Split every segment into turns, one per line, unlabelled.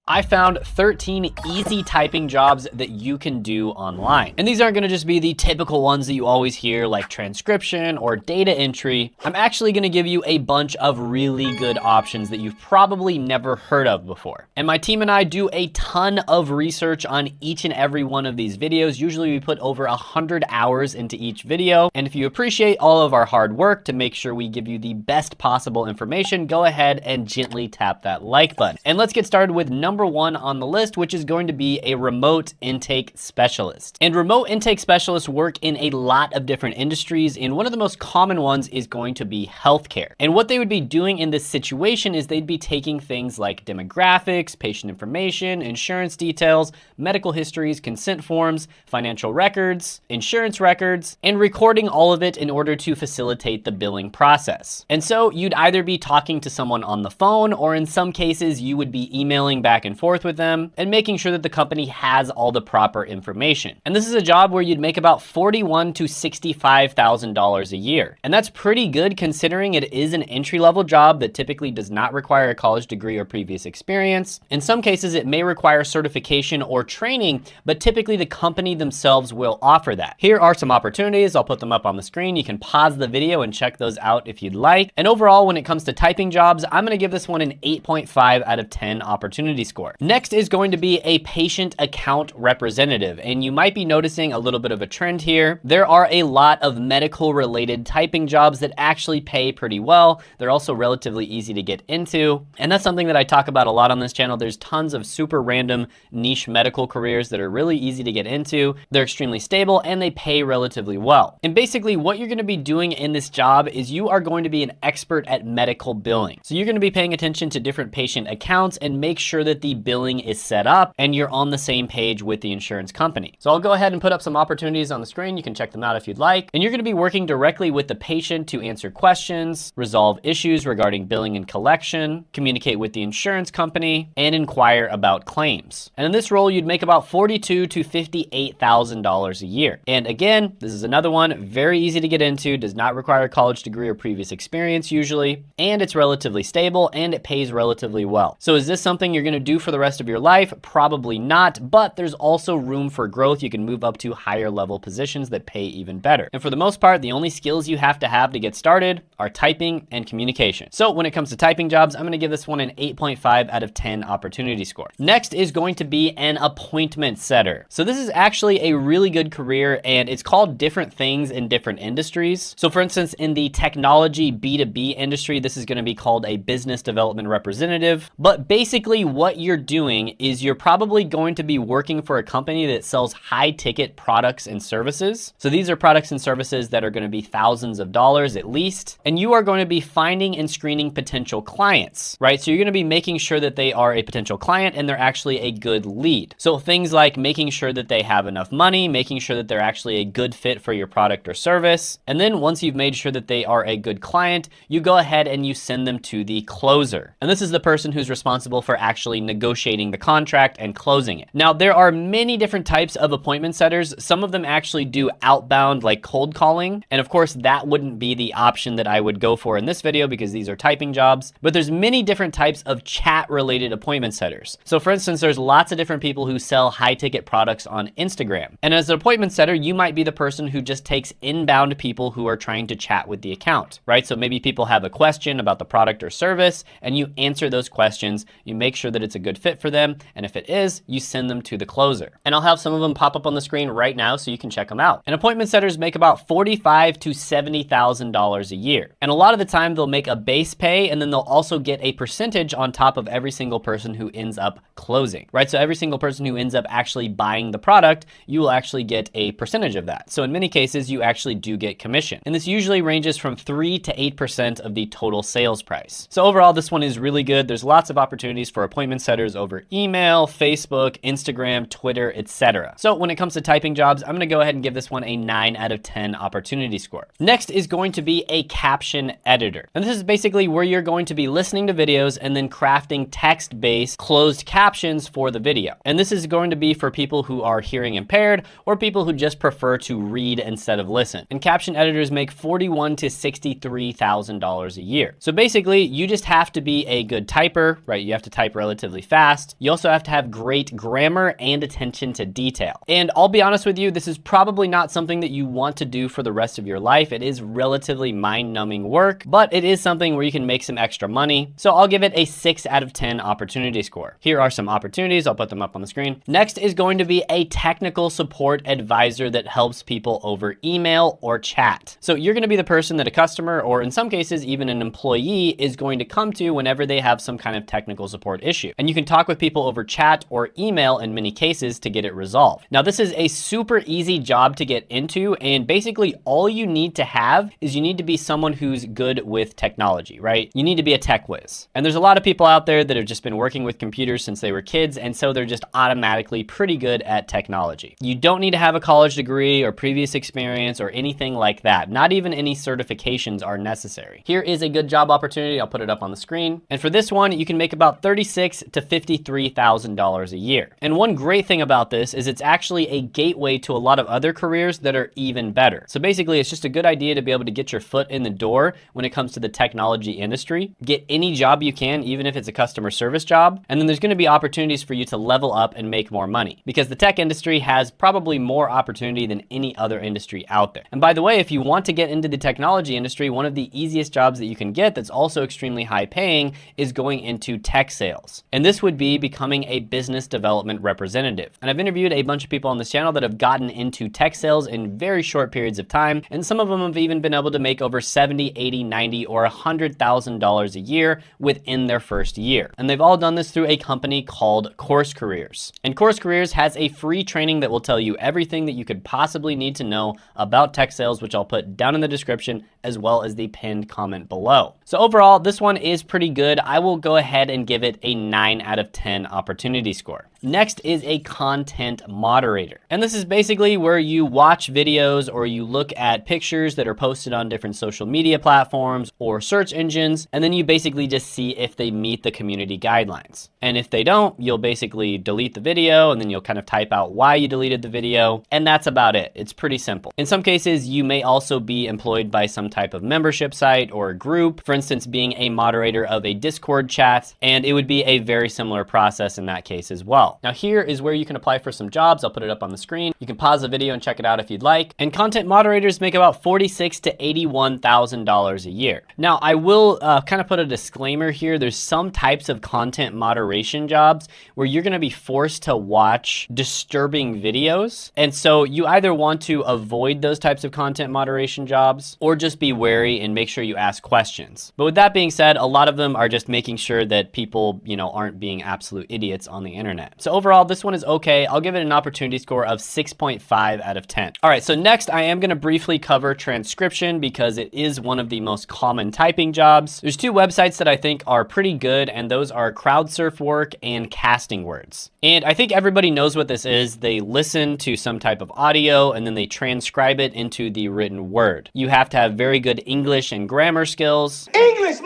I found 13 easy typing jobs that you can do online. And these aren't gonna just be the typical ones that you always hear, like transcription or data entry. I'm actually gonna give you a bunch of really good options that you've probably never heard of before. And my team and I do a ton of research on each and every one of these videos. Usually we put over 100 hours into each video. And if you appreciate all of our hard work to make sure we give you the best possible information, go ahead and gently tap that like button. And let's get started with number one on the list, which is going to be a remote intake specialist. And remote intake specialists work in a lot of different industries, and one of the most common ones is going to be healthcare. And what they would be doing in this situation is they'd be taking things like demographics, patient information, insurance details, medical histories, consent forms, financial records, insurance records, and recording all of it in order to facilitate the billing process. And so you'd either be talking to someone on the phone, or in some cases you would be emailing back and forth with them and making sure that the company has all the proper information. And this is a job where you'd make about $41,000 to $65,000 a year. And that's pretty good considering it is an entry-level job that typically does not require a college degree or previous experience. In some cases, it may require certification or training, but typically the company themselves will offer that. Here are some opportunities. I'll put them up on the screen. You can pause the video and check those out if you'd like. And overall, when it comes to typing jobs, I'm gonna give this one an 8.5 out of 10 opportunity score. Next is going to be a patient account representative. And you might be noticing a little bit of a trend here. There are a lot of medical related typing jobs that actually pay pretty well. They're also relatively easy to get into. And that's something that I talk about a lot on this channel. There's tons of super random niche medical careers that are really easy to get into. They're extremely stable and they pay relatively well. And basically what you're gonna be doing in this job is you are going to be an expert at medical billing. So you're gonna be paying attention to different patient accounts and make sure that the billing is set up and you're on the same page with the insurance company. So I'll go ahead and put up some opportunities on the screen. You can check them out if you'd like. And you're gonna be working directly with the patient to answer questions, resolve issues regarding billing and collection, communicate with the insurance company, and inquire about claims. And in this role, you'd make about $42,000 to $58,000 a year. And again, this is another one, very easy to get into, does not require a college degree or previous experience usually, and it's relatively stable and it pays relatively well. So is this something you're gonna do for the rest of your life? Probably not, but there's also room for growth. You can move up to higher level positions that pay even better. And for the most part, the only skills you have to get started are typing and communication. So when it comes to typing jobs, I'm gonna give this one an 8.5 out of 10 opportunity score. Next is going to be an appointment setter. So this is actually a really good career and it's called different things in different industries. So for instance, in the technology B2B industry, this is gonna be called a business development representative. But basically what you're doing is you're probably going to be working for a company that sells high ticket products and services. So these are products and services that are going to be thousands of dollars at least. And you are going to be finding and screening potential clients, right? So you're going to be making sure that they are a potential client and they're actually a good lead. So things like making sure that they have enough money, making sure that they're actually a good fit for your product or service. And then once you've made sure that they are a good client, you go ahead and you send them to the closer. And this is the person who's responsible for actually negotiating the contract and closing it. Now, there are many different types of appointment setters. Some of them actually do outbound, like cold calling. And of course, that wouldn't be the option that I would go for in this video because these are typing jobs. But there's many different types of chat related appointment setters. So for instance, there's lots of different people who sell high ticket products on Instagram. And as an appointment setter, you might be the person who just takes inbound people who are trying to chat with the account, right? So maybe people have a question about the product or service and you answer those questions. You make sure that it's a good fit for them. And if it is, you send them to the closer. And I'll have some of them pop up on the screen right now so you can check them out. And appointment setters make about $45,000 to $70,000 a year. And a lot of the time they'll make a base pay and then they'll also get a percentage on top of every single person who ends up closing, right? So every single person who ends up actually buying the product, you will actually get a percentage of that. So in many cases, you actually do get commission. And this usually ranges from 3 to 8% of the total sales price. So overall, this one is really good. There's lots of opportunities for appointment setters over email, Facebook, Instagram, Twitter, etc. So when it comes to typing jobs, I'm gonna go ahead and give this one a 9 out of 10 opportunity score. Next is going to be a caption editor. And this is basically where you're going to be listening to videos and then crafting text-based closed captions for the video. And this is going to be for people who are hearing impaired or people who just prefer to read instead of listen. And caption editors make $41,000 to $63,000 a year. So basically, you just have to be a good typer, right? You have to type relatively relatively fast. You also have to have great grammar and attention to detail. And I'll be honest with you, this is probably not something that you want to do for the rest of your life. It is relatively mind-numbing work, but it is something where you can make some extra money. So I'll give it a 6 out of 10 opportunity score. Here are some opportunities. I'll put them up on the screen. Next is going to be a technical support advisor that helps people over email or chat. So you're going to be the person that a customer, or in some cases even an employee, is going to come to whenever they have some kind of technical support issue. And you can talk with people over chat or email in many cases to get it resolved. Now, this is a super easy job to get into, and basically all you need to have is you need to be someone who's good with technology, right? You need to be a tech whiz. And there's a lot of people out there that have just been working with computers since they were kids, and so they're just automatically pretty good at technology. You don't need to have a college degree or previous experience or anything like that. Not even any certifications are necessary. Here is a good job opportunity. I'll put it up on the screen. And for this one, you can make about $36,000 to $53,000 a year. And one great thing about this is it's actually a gateway to a lot of other careers that are even better. So basically, it's just a good idea to be able to get your foot in the door when it comes to the technology industry. Get any job you can, even if it's a customer service job. And then there's going to be opportunities for you to level up and make more money, because the tech industry has probably more opportunity than any other industry out there. And by the way, if you want to get into the technology industry, one of the easiest jobs that you can get that's also extremely high paying is going into tech sales. And this would be becoming a business development representative. And I've interviewed a bunch of people on this channel that have gotten into tech sales in very short periods of time. And some of them have even been able to make over $70,000, $80,000, $90,000, or $100,000 a year within their first year. And they've all done this through a company called Course Careers. And Course Careers has a free training that will tell you everything that you could possibly need to know about tech sales, which I'll put down in the description as well as the pinned comment below. So overall, this one is pretty good. I will go ahead and give it a 9 out of 10 opportunity score. Next is a content moderator. And this is basically where you watch videos or you look at pictures that are posted on different social media platforms or search engines, and then you basically just see if they meet the community guidelines. And if they don't, you'll basically delete the video, and then you'll kind of type out why you deleted the video, and that's about it. It's pretty simple. In some cases, you may also be employed by some type of membership site or a group, for instance, being a moderator of a Discord chat, and it would be a very similar process in that case as well. Now here is where you can apply for some jobs. I'll put it up on the screen. You can pause the video and check it out if you'd like. And content moderators make about $46,000 to $81,000 a year. Now I will kind of put a disclaimer here. There's some types of content moderation jobs where you're going to be forced to watch disturbing videos. And so you either want to avoid those types of content moderation jobs or just be wary and make sure you ask questions. But with that being said, a lot of them are just making sure that people, aren't being absolute idiots on the internet. So overall, this one is okay. I'll give it an opportunity score of 6.5 out of 10. All right, so next I am going to briefly cover transcription because it is one of the most common typing jobs. There's two websites that I think are pretty good, and those are CrowdSurfWork and Casting Words. And I think everybody knows what this is. They listen to some type of audio and then they transcribe it into the written word. You have to have very good English and grammar skills.
English,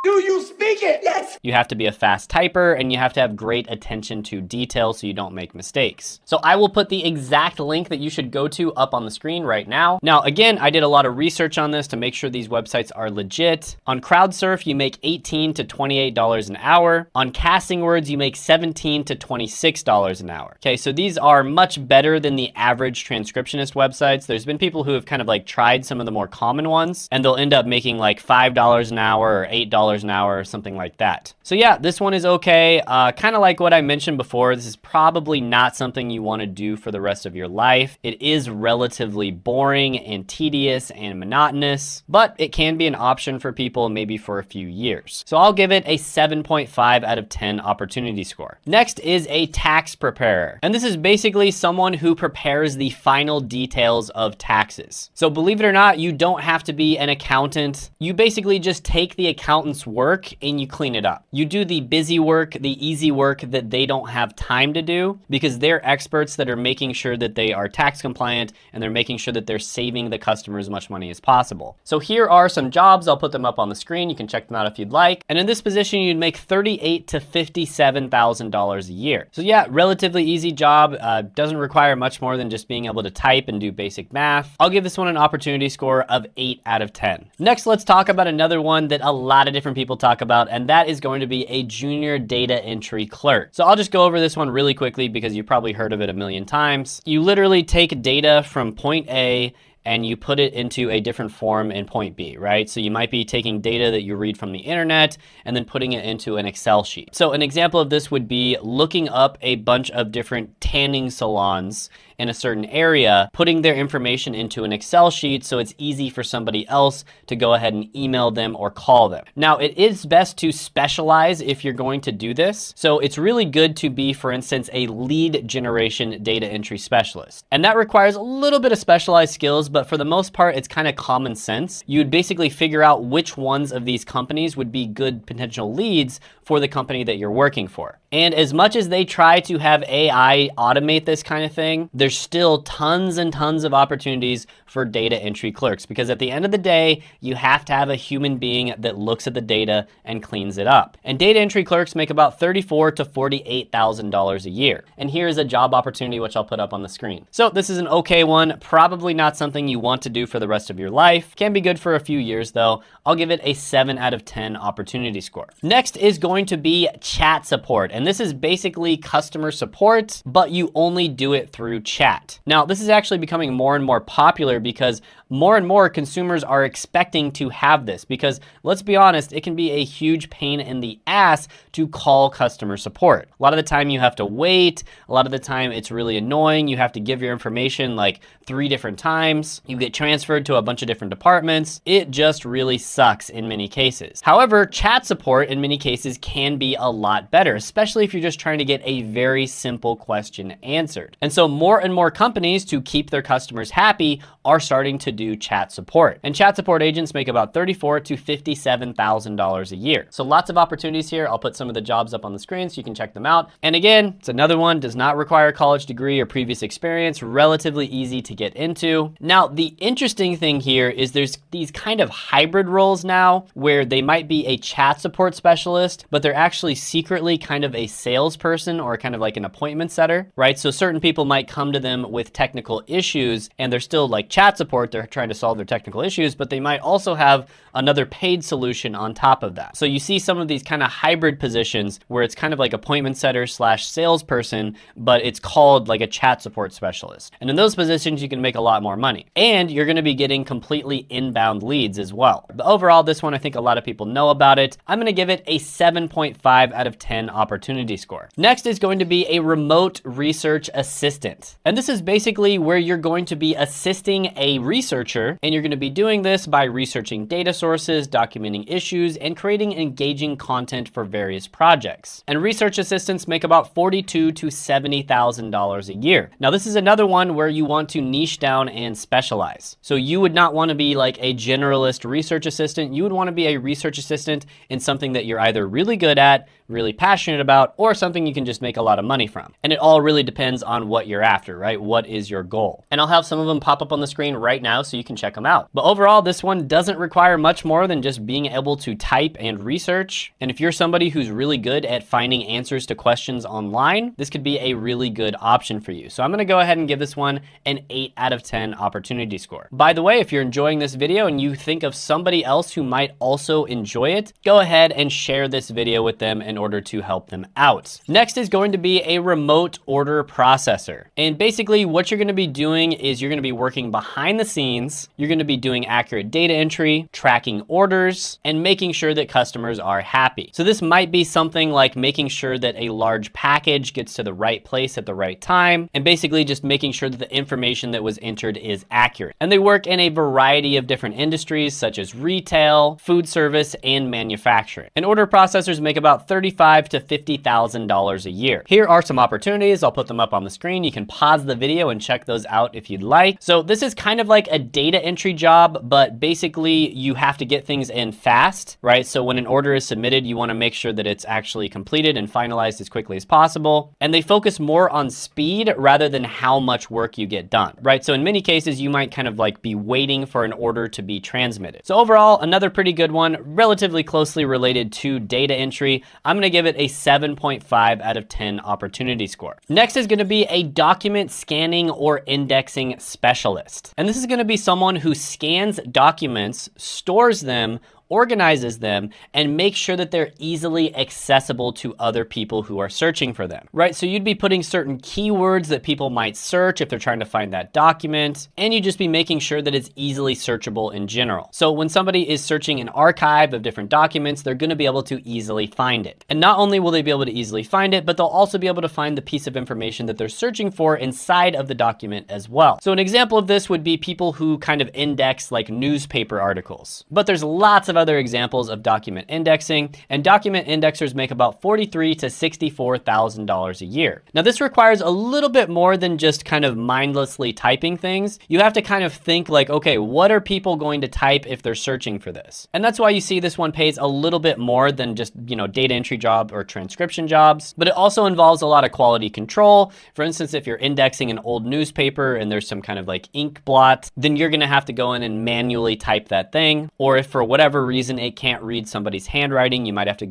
do you speak it? Yes.
You have to be a fast typer, and you have to have great attention to detail so you don't make mistakes. So I will put the exact link that you should go to up on the screen right now. Now, again, I did a lot of research on this to make sure these websites are legit. On CrowdSurf, you make $18 to $28 an hour. On Casting Words, you make $17 to $26 an hour. Okay, so these are much better than the average transcriptionist websites. There's been people who have kind of like tried some of the more common ones, and they'll end up making like $5 an hour or $8 an hour or something like that. So yeah, this one is okay. Kind of like what I mentioned before, this is probably not something you want to do for the rest of your life. It is relatively boring and tedious and monotonous, but it can be an option for people maybe for a few years. So I'll give it a 7.5 out of 10 opportunity score. Next is a tax preparer. And this is basically someone who prepares the final details of taxes. So believe it or not, you don't have to be an accountant. You basically just take the accountant's work and you clean it up. You do the busy work, the easy work that they don't have time to do, because they're experts that are making sure that they are tax compliant and they're making sure that they're saving the customer as much money as possible. So here are some jobs. I'll put them up on the screen. You can check them out if you'd like. And in this position, you'd make $38,000 to $57,000 a year. So yeah, relatively easy job. Doesn't require much more than just being able to type and do basic math. I'll give this one an opportunity score of 8 out of 10. Next, let's talk about another one that a lot of different different people talk about, and that is going to be a junior data entry clerk. So I'll just go over this one really quickly because you've probably heard of it a million times. You literally take data from point A and you put it into a different form in point B, right? So you might be taking data that you read from the internet and then putting it into an Excel sheet. So an example of this would be looking up a bunch of different tanning salons in a certain area, putting their information into an Excel sheet so it's easy for somebody else to go ahead and email them or call them. Now, it is best to specialize if you're going to do this. So it's really good to be, for instance, a lead generation data entry specialist. And that requires a little bit of specialized skills, but for the most part, it's kind of common sense. You would basically figure out which ones of these companies would be good potential leads for the company that you're working for. And as much as they try to have AI automate this kind of thing, there's still tons and tons of opportunities for data entry clerks, because at the end of the day, you have to have a human being that looks at the data and cleans it up. And data entry clerks make about $34,000 to $48,000 a year. And here's a job opportunity, which I'll put up on the screen. So this is an okay one, probably not something you want to do for the rest of your life. Can be good for a few years though. I'll give it a 7 out of 10 opportunity score. Next is going to be chat support. And this is basically customer support, but you only do it through chat. Now, this is actually becoming more and more popular because more and more consumers are expecting to have this, because let's be honest, it can be a huge pain in the ass to call customer support. A lot of the time you have to wait. A lot of the time it's really annoying. You have to give your information like 3 different times. You get transferred to a bunch of different departments. It just really sucks in many cases. However, chat support in many cases can be a lot better, especially if you're just trying to get a very simple question answered. And so more and more companies, to keep their customers happy, are starting to do chat support. And chat support agents make about $34,000 to $57,000 a year. So lots of opportunities here. I'll put some of the jobs up on the screen so you can check them out. And again, it's another one, does not require a college degree or previous experience, relatively easy to get into. Now, the interesting thing here is there's these kind of hybrid roles now where they might be a chat support specialist, but they're actually secretly kind of a salesperson or kind of like an appointment setter, right? So certain people might come to them with technical issues and they're still like chat support. They're trying to solve their technical issues, but they might also have another paid solution on top of that. So you see some of these kind of hybrid positions where it's kind of like appointment setter slash salesperson, but it's called like a chat support specialist. And in those positions, you can make a lot more money. And you're gonna be getting completely inbound leads as well. But overall, this one, I think a lot of people know about it. I'm gonna give it a 7.5 out of 10 opportunity score. Next is going to be a remote research assistant. And this is basically where you're going to be assisting a researcher, and you're gonna be doing this by researching data sources, documenting issues, and creating engaging content for various projects. And research assistants make about $42,000 to $70,000 a year. Now, this is another one where you want to niche down and specialize. So you would not want to be like a generalist research assistant. You would want to be a research assistant in something that you're either really good at, really passionate about, or something you can just make a lot of money from. And it all really depends on what you're after, right? What is your goal? And I'll have some of them pop up on the screen right now so you can check them out. But overall, this one doesn't require much more than just being able to type and research. And if you're somebody who's really good at finding answers to questions online, this could be a really good option for you. So I'm gonna go ahead and give this one an 8 out of 10 opportunity score. By the way, if you're enjoying this video and you think of somebody else who might also enjoy it, go ahead and share this video with them in order to help them out. Next is going to be a remote order processor. And basically what you're gonna be doing is you're gonna be working behind the scenes. You're gonna be doing accurate data entry, tracking orders, and making sure that customers are happy. So this might be something like making sure that a large package gets to the right place at the right time, and basically just making sure that the information that was entered is accurate. And they work in a variety of different industries such as retail, food service, and manufacturing. And order processors make about $35,000 to $50,000 a year. Here are some opportunities. I'll put them up on the screen. You can pause the video and check those out if you'd like. So this is kind of like a data entry job, but basically you have to get things in fast, right? So when an order is submitted, you want to make sure that it's actually completed and finalized as quickly as possible. And they focus more on speed rather than how much work you get done, right? So in many cases, you might kind of like be waiting for an order to be transmitted. So overall, another pretty good one, relatively closely related to data entry. I'm going to give it a 7.5 out of 10 opportunity score. Next is going to be a document scanning or indexing specialist. And this is going to be someone who scans documents, stores them, organizes them, and makes sure that they're easily accessible to other people who are searching for them, right? So you'd be putting certain keywords that people might search if they're trying to find that document, and you'd just be making sure that it's easily searchable in general. So when somebody is searching an archive of different documents, they're going to be able to easily find it. And not only will they be able to easily find it, but they'll also be able to find the piece of information that they're searching for inside of the document as well. So an example of this would be people who kind of index like newspaper articles. But there's lots of other examples of document indexing, and document indexers make about $43,000 to $64,000 a year. Now this requires a little bit more than just kind of mindlessly typing things. You have to kind of think like, okay, what are people going to type if they're searching for this? And that's why you see this one pays a little bit more than just, data entry job or transcription jobs, but it also involves a lot of quality control. For instance, if you're indexing an old newspaper and there's some kind of like ink blot, then you're gonna have to go in and manually type that thing. Or if for whatever reason it can't read somebody's handwriting, you might have to